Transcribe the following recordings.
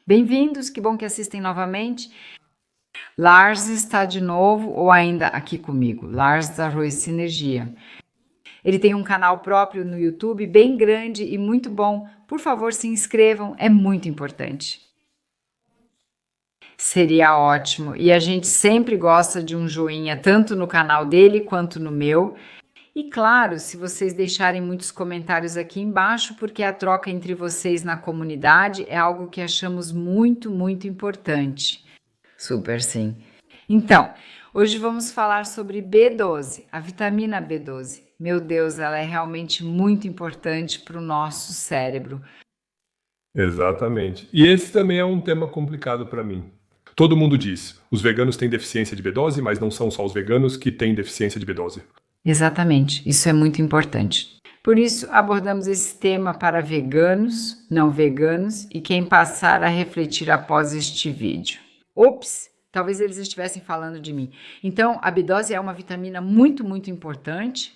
Bem-vindos, que bom que assistem novamente. Lars está de novo, ou ainda aqui comigo, Lars da Arroz Sinergia. Ele tem um canal próprio no YouTube, bem grande e muito bom. Por favor, se inscrevam, é muito importante. Seria ótimo. E a gente sempre gosta de um joinha, tanto no canal dele quanto no meu. E claro, se vocês deixarem muitos comentários aqui embaixo, porque a troca entre vocês na comunidade é algo que achamos muito, muito importante. Super, sim. Então, hoje vamos falar sobre B12, a vitamina B12. Meu Deus, ela é realmente muito importante para o nosso cérebro. Exatamente. E esse também é um tema complicado para mim. Todo mundo diz, os veganos têm deficiência de B12, mas não são só os veganos que têm deficiência de B12. Exatamente, isso é muito importante. Por isso, abordamos esse tema para veganos, não veganos e quem passar a refletir após este vídeo. Ops, talvez eles estivessem falando de mim. Então, a B12 é uma vitamina muito, muito importante.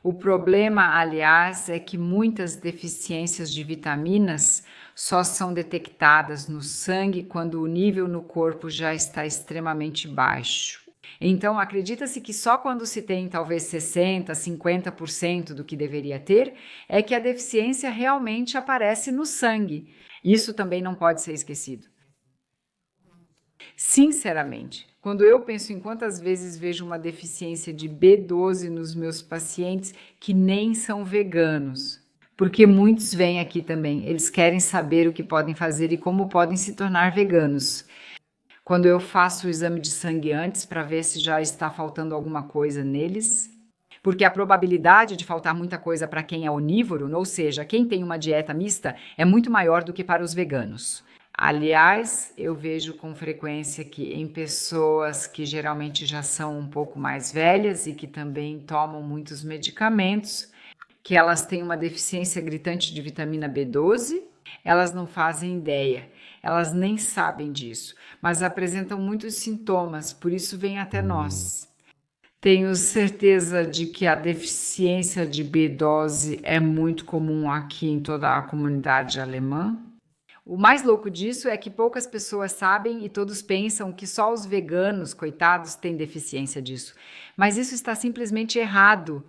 O problema, aliás, é que muitas deficiências de vitaminas só são detectadas no sangue quando o nível no corpo já está extremamente baixo. Então, acredita-se que só quando se tem talvez 60%, 50% do que deveria ter, é que a deficiência realmente aparece no sangue. Isso também não pode ser esquecido. Sinceramente, quando eu penso em quantas vezes vejo uma deficiência de B12 nos meus pacientes que nem são veganos, porque muitos vêm aqui também, eles querem saber o que podem fazer e como podem se tornar veganos. Quando eu faço o exame de sangue antes para ver se já está faltando alguma coisa neles, porque a probabilidade de faltar muita coisa para quem é onívoro, ou seja, quem tem uma dieta mista, é muito maior do que para os veganos. Aliás, eu vejo com frequência que em pessoas que geralmente já são um pouco mais velhas e que também tomam muitos medicamentos, que elas têm uma deficiência gritante de vitamina B12, elas não fazem ideia, elas nem sabem disso, mas apresentam muitos sintomas, por isso vêm até nós. Tenho certeza de que a deficiência de B12 é muito comum aqui em toda a comunidade alemã. O mais louco disso é que poucas pessoas sabem e todos pensam que só os veganos, coitados, têm deficiência disso. Mas isso está simplesmente errado.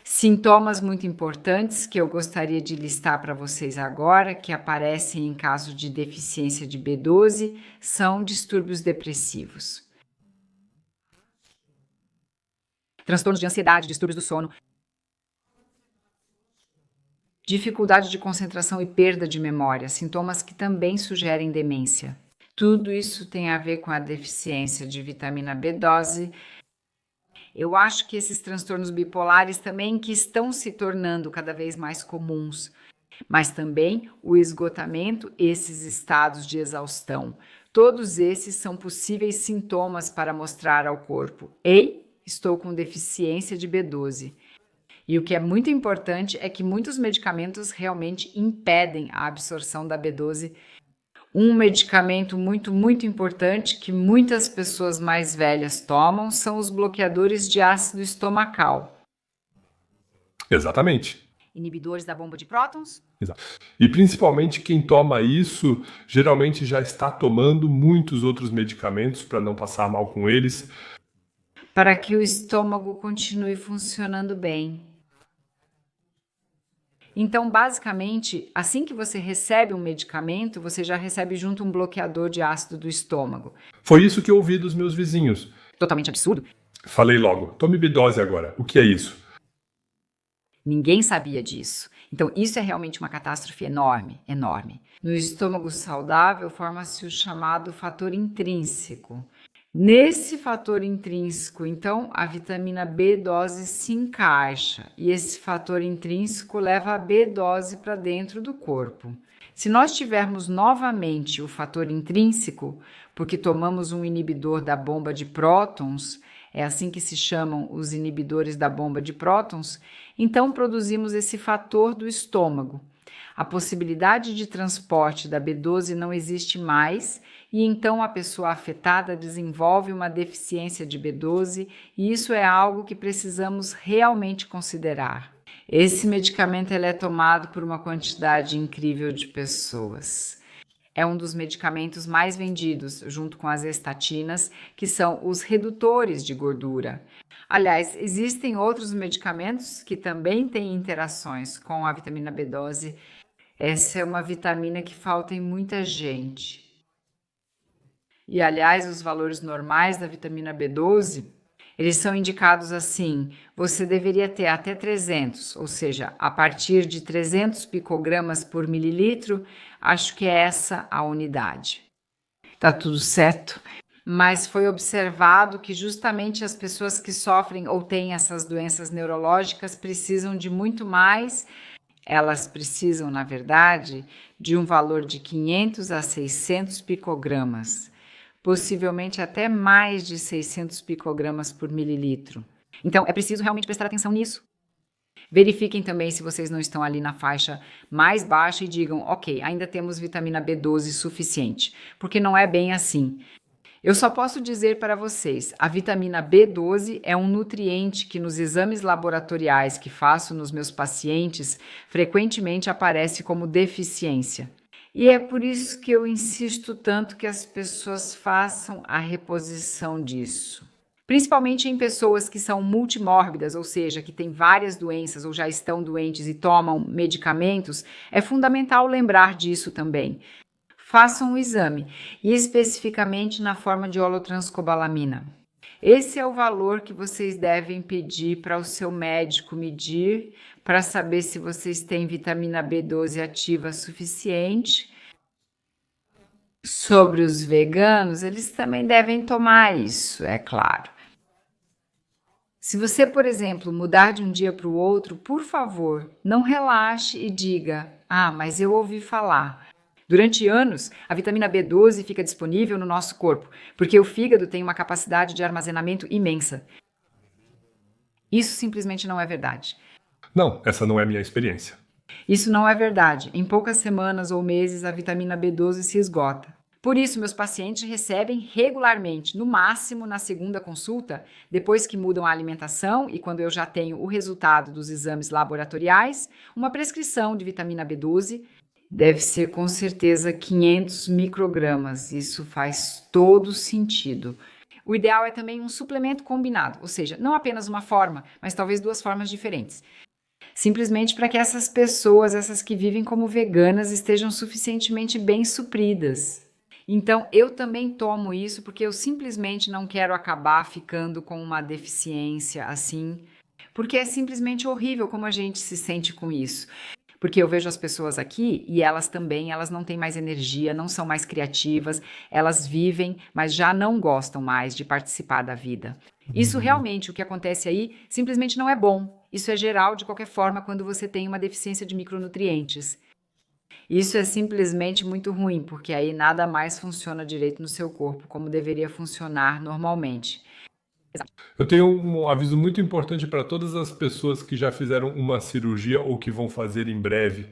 Sintomas muito importantes que eu gostaria de listar para vocês agora, que aparecem em caso de deficiência de B12, são distúrbios depressivos. Transtornos de ansiedade, distúrbios do sono, dificuldade de concentração e perda de memória, sintomas que também sugerem demência. Tudo isso tem a ver com a deficiência de vitamina B12. Eu acho que esses transtornos bipolares também que estão se tornando cada vez mais comuns, mas também o esgotamento, esses estados de exaustão. Todos esses são possíveis sintomas para mostrar ao corpo: ei, estou com deficiência de B12. E o que é muito importante é que muitos medicamentos realmente impedem a absorção da B12. Um medicamento muito, muito importante que muitas pessoas mais velhas tomam são os bloqueadores de ácido estomacal. Exatamente. Inibidores da bomba de prótons? Exato. E principalmente quem toma isso, geralmente já está tomando muitos outros medicamentos para não passar mal com eles. Para que o estômago continue funcionando bem. Então, basicamente, assim que você recebe um medicamento, você já recebe junto um bloqueador de ácido do estômago. Foi isso que eu ouvi dos meus vizinhos. Totalmente absurdo. Falei logo, tome B12 agora. O que é isso? Ninguém sabia disso. Então, isso é realmente uma catástrofe enorme, enorme. No estômago saudável, forma-se o chamado fator intrínseco. Nesse fator intrínseco, então, a vitamina B12 se encaixa e esse fator intrínseco leva a B12 para dentro do corpo. Se nós tivermos novamente o fator intrínseco, porque tomamos um inibidor da bomba de prótons, é assim que se chamam os inibidores da bomba de prótons, então produzimos esse fator do estômago. A possibilidade de transporte da B12 não existe mais e então a pessoa afetada desenvolve uma deficiência de B12 e isso é algo que precisamos realmente considerar. Esse medicamento ele é tomado por uma quantidade incrível de pessoas. É um dos medicamentos mais vendidos, junto com as estatinas, que são os redutores de gordura. Aliás, existem outros medicamentos que também têm interações com a vitamina B12. Essa é uma vitamina que falta em muita gente. E, aliás, os valores normais da vitamina B12, eles são indicados assim: você deveria ter até 300, ou seja, a partir de 300 picogramas por mililitro, acho que é essa a unidade. Tá tudo certo? Mas foi observado que justamente as pessoas que sofrem ou têm essas doenças neurológicas precisam de muito mais. Elas precisam, na verdade, de um valor de 500 a 600 picogramas. Possivelmente até mais de 600 picogramas por mililitro. Então, é preciso realmente prestar atenção nisso. Verifiquem também se vocês não estão ali na faixa mais baixa e digam, ok, ainda temos vitamina B12 suficiente, porque não é bem assim. Eu só posso dizer para vocês, a vitamina B12 é um nutriente que nos exames laboratoriais que faço nos meus pacientes frequentemente aparece como deficiência. E é por isso que eu insisto tanto que as pessoas façam a reposição disso. Principalmente em pessoas que são multimórbidas, ou seja, que têm várias doenças ou já estão doentes e tomam medicamentos, é fundamental lembrar disso também. Façam o exame, e especificamente na forma de holotranscobalamina. Esse é o valor que vocês devem pedir para o seu médico medir para saber se vocês têm vitamina B12 ativa suficiente. Sobre os veganos, eles também devem tomar isso, é claro. Se você, por exemplo, mudar de um dia para o outro, por favor, não relaxe e diga: ah, mas eu ouvi falar. Durante anos, a vitamina B12 fica disponível no nosso corpo, porque o fígado tem uma capacidade de armazenamento imensa. Isso simplesmente não é verdade. Não, essa não é a minha experiência. Isso não é verdade. Em poucas semanas ou meses, a vitamina B12 se esgota. Por isso, meus pacientes recebem regularmente, no máximo na segunda consulta, depois que mudam a alimentação e quando eu já tenho o resultado dos exames laboratoriais, uma prescrição de vitamina B12. Deve ser com certeza 500 microgramas, isso faz todo sentido. O ideal é também um suplemento combinado, ou seja, não apenas uma forma, mas talvez duas formas diferentes. Simplesmente para que essas pessoas, essas que vivem como veganas, estejam suficientemente bem supridas. Então, eu também tomo isso porque eu simplesmente não quero acabar ficando com uma deficiência assim, porque é simplesmente horrível como a gente se sente com isso. Porque eu vejo as pessoas aqui e elas também, elas não têm mais energia, não são mais criativas, elas vivem, mas já não gostam mais de participar da vida. Isso realmente, o que acontece aí, simplesmente não é bom. Isso é geral de qualquer forma quando você tem uma deficiência de micronutrientes. Isso é simplesmente muito ruim, porque aí nada mais funciona direito no seu corpo, como deveria funcionar normalmente. Eu tenho um aviso muito importante para todas as pessoas que já fizeram uma cirurgia ou que vão fazer em breve.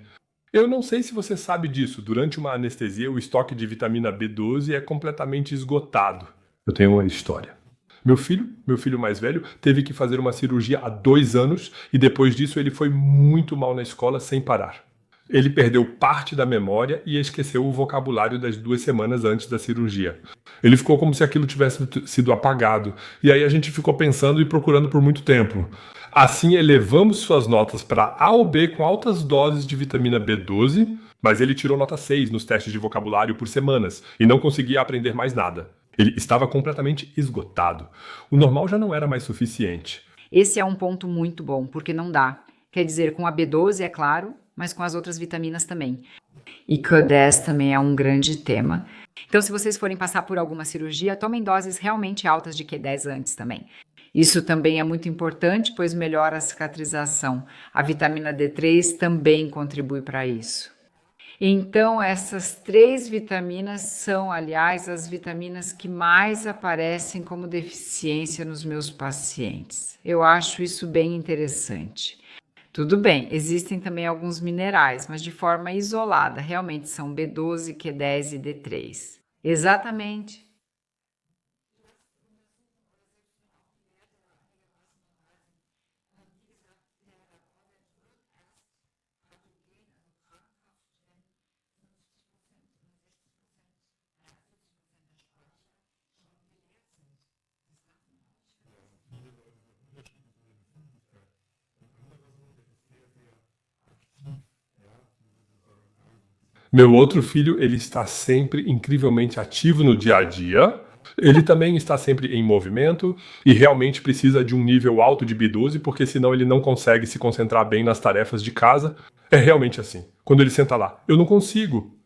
Eu não sei se você sabe disso, durante uma anestesia o estoque de vitamina B12 é completamente esgotado. Eu tenho uma história. Meu filho mais velho, teve que fazer uma cirurgia há 2 anos e depois disso ele foi muito mal na escola sem parar. Ele perdeu parte da memória e esqueceu o vocabulário das 2 semanas antes da cirurgia. Ele ficou como se aquilo tivesse sido apagado. E aí a gente ficou pensando e procurando por muito tempo. Assim, elevamos suas notas para A ou B com altas doses de vitamina B12, mas ele tirou nota 6 nos testes de vocabulário por semanas e não conseguia aprender mais nada. Ele estava completamente esgotado. O normal já não era mais suficiente. Esse é um ponto muito bom, porque não dá. Quer dizer, com a B12, é claro, mas com as outras vitaminas também. E Q10 também é um grande tema. Então, se vocês forem passar por alguma cirurgia, tomem doses realmente altas de Q10 antes também. Isso também é muito importante, pois melhora a cicatrização. A vitamina D3 também contribui para isso. Então, essas 3 vitaminas são, aliás, as vitaminas que mais aparecem como deficiência nos meus pacientes. Eu acho isso bem interessante. Tudo bem, existem também alguns minerais, mas de forma isolada, realmente são B12, Q10 e D3. Exatamente. Meu outro filho, ele está sempre incrivelmente ativo no dia a dia. Ele também está sempre em movimento e realmente precisa de um nível alto de B12, porque senão ele não consegue se concentrar bem nas tarefas de casa. É realmente assim. Quando ele senta lá, eu não consigo.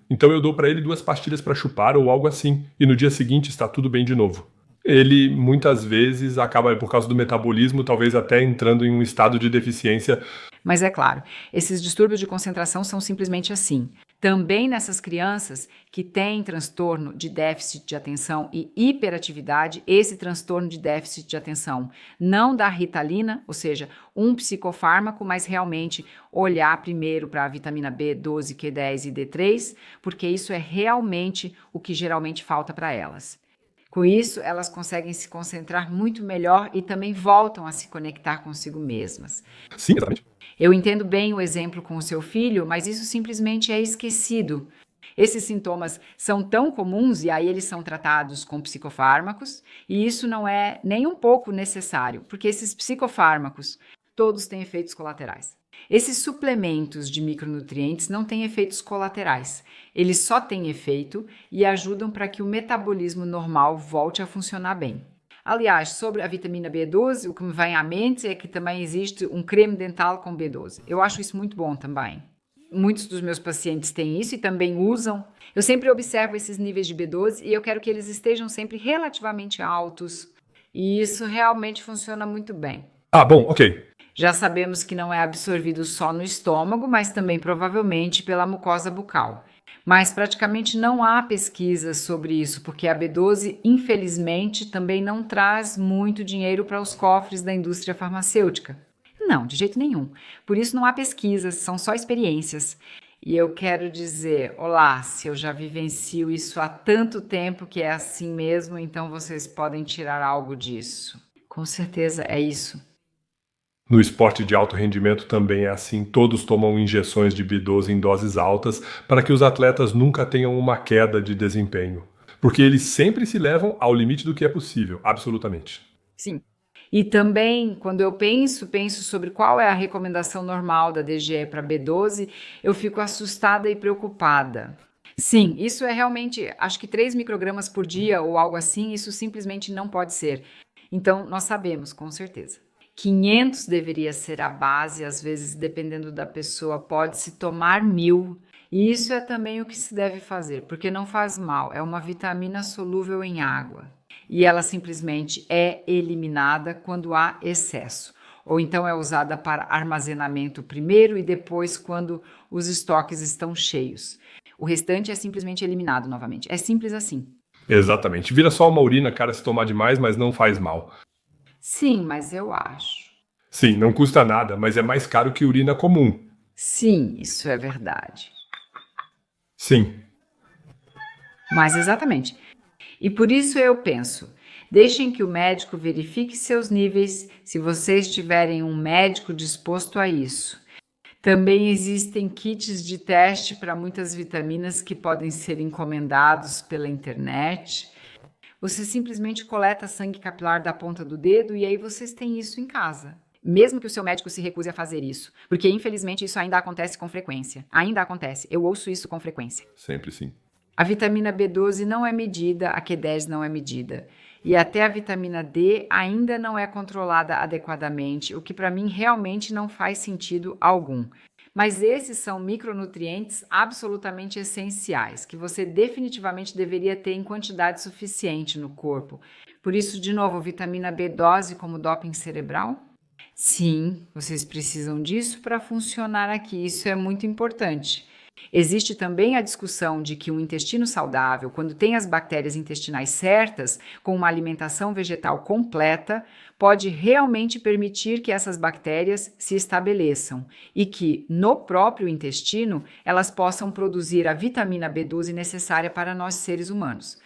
Então eu dou para ele 2 pastilhas para chupar ou algo assim, e no dia seguinte está tudo bem de novo. Ele muitas vezes acaba, por causa do metabolismo, talvez até entrando em um estado de deficiência. Mas é claro, esses distúrbios de concentração são simplesmente assim. Também nessas crianças que têm transtorno de déficit de atenção e hiperatividade, esse transtorno de déficit de atenção não dá Ritalina, ou seja, um psicofármaco, mas realmente olhar primeiro para a vitamina B12, Q10 e D3, porque isso é realmente o que geralmente falta para elas. Com isso, elas conseguem se concentrar muito melhor e também voltam a se conectar consigo mesmas. Sim, exatamente. Eu entendo bem o exemplo com o seu filho, mas isso simplesmente é esquecido. Esses sintomas são tão comuns e aí eles são tratados com psicofármacos, e isso não é nem um pouco necessário, porque esses psicofármacos todos têm efeitos colaterais. Esses suplementos de micronutrientes não têm efeitos colaterais. Eles só têm efeito e ajudam para que o metabolismo normal volte a funcionar bem. Aliás, sobre a vitamina B12, o que me vem à mente é que também existe um creme dental com B12. Eu acho isso muito bom também. Muitos dos meus pacientes têm isso e também usam. Eu sempre observo esses níveis de B12 e eu quero que eles estejam sempre relativamente altos. E isso realmente funciona muito bem. Ah, bom, ok. Já sabemos que não é absorvido só no estômago, mas também provavelmente pela mucosa bucal. Mas praticamente não há pesquisas sobre isso, porque a B12, infelizmente, também não traz muito dinheiro para os cofres da indústria farmacêutica. Não, de jeito nenhum. Por isso não há pesquisas, são só experiências. E eu quero dizer, olá, se eu já vivencio isso há tanto tempo que é assim mesmo, então vocês podem tirar algo disso. Com certeza é isso. No esporte de alto rendimento também é assim, todos tomam injeções de B12 em doses altas para que os atletas nunca tenham uma queda de desempenho. Porque eles sempre se levam ao limite do que é possível, absolutamente. Sim. E também, quando eu penso sobre qual é a recomendação normal da DGE para B12, eu fico assustada e preocupada. Sim, isso é realmente, acho que 3 microgramas por dia ou algo assim, isso simplesmente não pode ser. Então, nós sabemos, com certeza. 500 deveria ser a base, às vezes, dependendo da pessoa, pode-se tomar 1000. E isso é também o que se deve fazer, porque não faz mal, é uma vitamina solúvel em água. E ela simplesmente é eliminada quando há excesso. Ou então é usada para armazenamento primeiro e depois quando os estoques estão cheios. O restante é simplesmente eliminado novamente. É simples assim. Exatamente. Vira só uma urina, cara, se tomar demais, mas não faz mal. Sim, mas eu acho. Sim, não custa nada, mas é mais caro que urina comum. Sim, isso é verdade. Sim. Mas exatamente. E por isso eu penso, deixem que o médico verifique seus níveis se vocês tiverem um médico disposto a isso. Também existem kits de teste para muitas vitaminas que podem ser encomendados pela internet. Você simplesmente coleta sangue capilar da ponta do dedo e aí vocês têm isso em casa. Mesmo que o seu médico se recuse a fazer isso. Porque, infelizmente, isso ainda acontece com frequência. Ainda acontece. Eu ouço isso com frequência. Sempre sim. A vitamina B12 não é medida, a Q10 não é medida. E até a vitamina D ainda não é controlada adequadamente, o que para mim realmente não faz sentido algum. Mas esses são micronutrientes absolutamente essenciais, que você definitivamente deveria ter em quantidade suficiente no corpo. Por isso, de novo, vitamina B12 como doping cerebral? Sim, vocês precisam disso para funcionar aqui, isso é muito importante. Existe também a discussão de que um intestino saudável, quando tem as bactérias intestinais certas, com uma alimentação vegetal completa, pode realmente permitir que essas bactérias se estabeleçam e que, no próprio intestino, elas possam produzir a vitamina B12 necessária para nós seres humanos.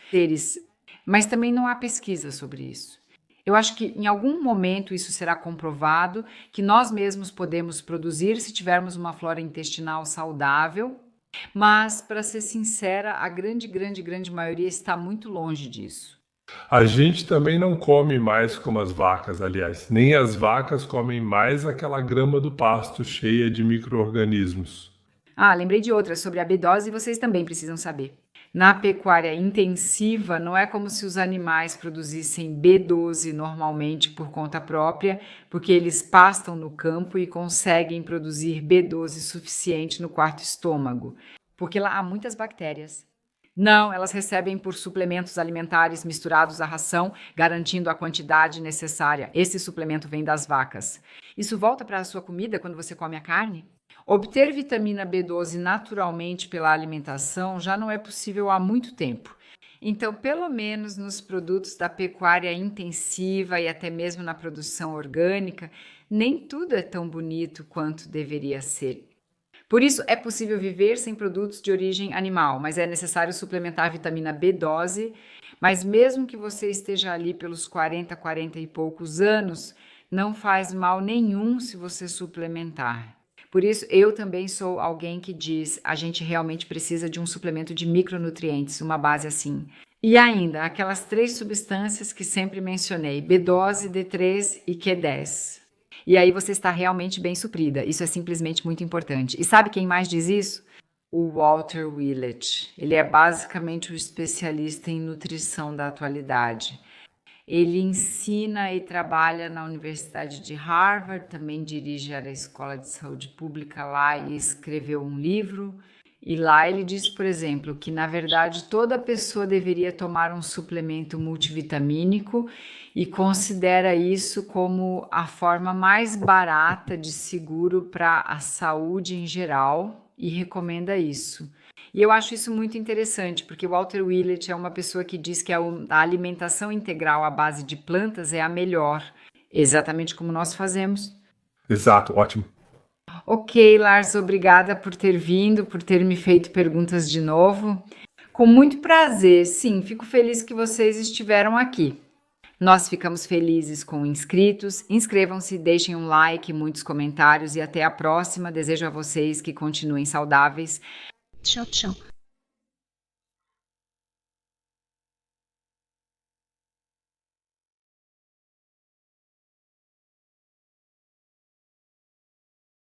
Mas também não há pesquisa sobre isso. Eu acho que em algum momento isso será comprovado, que nós mesmos podemos produzir se tivermos uma flora intestinal saudável, mas, para ser sincera, a grande maioria está muito longe disso. A gente também não come mais como as vacas, aliás. Nem as vacas comem mais aquela grama do pasto cheia de micro-organismos. Ah, lembrei de outra sobre a B12 e vocês também precisam saber. Na pecuária intensiva, não é como se os animais produzissem B12 normalmente por conta própria, porque eles pastam no campo e conseguem produzir B12 suficiente no quarto estômago, porque lá há muitas bactérias. Não, elas recebem por suplementos alimentares misturados à ração, garantindo a quantidade necessária. Esse suplemento vem das vacas. Isso volta para a sua comida quando você come a carne? Obter vitamina B12 naturalmente pela alimentação já não é possível há muito tempo. Então, pelo menos nos produtos da pecuária intensiva e até mesmo na produção orgânica, nem tudo é tão bonito quanto deveria ser. Por isso, é possível viver sem produtos de origem animal, mas é necessário suplementar a vitamina B12. Mas mesmo que você esteja ali pelos 40 e poucos anos, não faz mal nenhum se você suplementar. Por isso, eu também sou alguém que diz a gente realmente precisa de um suplemento de micronutrientes, uma base assim. E ainda, aquelas 3 substâncias que sempre mencionei, B12, D3 e Q10. E aí você está realmente bem suprida. Isso é simplesmente muito importante. E sabe quem mais diz isso? O Walter Willett. Ele é basicamente o especialista em nutrição da atualidade. Ele ensina e trabalha na Universidade de Harvard, também dirige a Escola de Saúde Pública lá e escreveu um livro. E lá ele diz, por exemplo, que na verdade toda pessoa deveria tomar um suplemento multivitamínico e considera isso como a forma mais barata de seguro para a saúde em geral e recomenda isso. E eu acho isso muito interessante, porque o Walter Willett é uma pessoa que diz que a alimentação integral à base de plantas é a melhor, exatamente como nós fazemos. Exato, ótimo. Ok, Lars, obrigada por ter vindo, por ter me feito perguntas de novo. Com muito prazer, sim, fico feliz que vocês estiveram aqui. Nós ficamos felizes com inscritos. Inscrevam-se, deixem um like, muitos comentários e até a próxima. Desejo a vocês que continuem saudáveis. Tchau, tchau.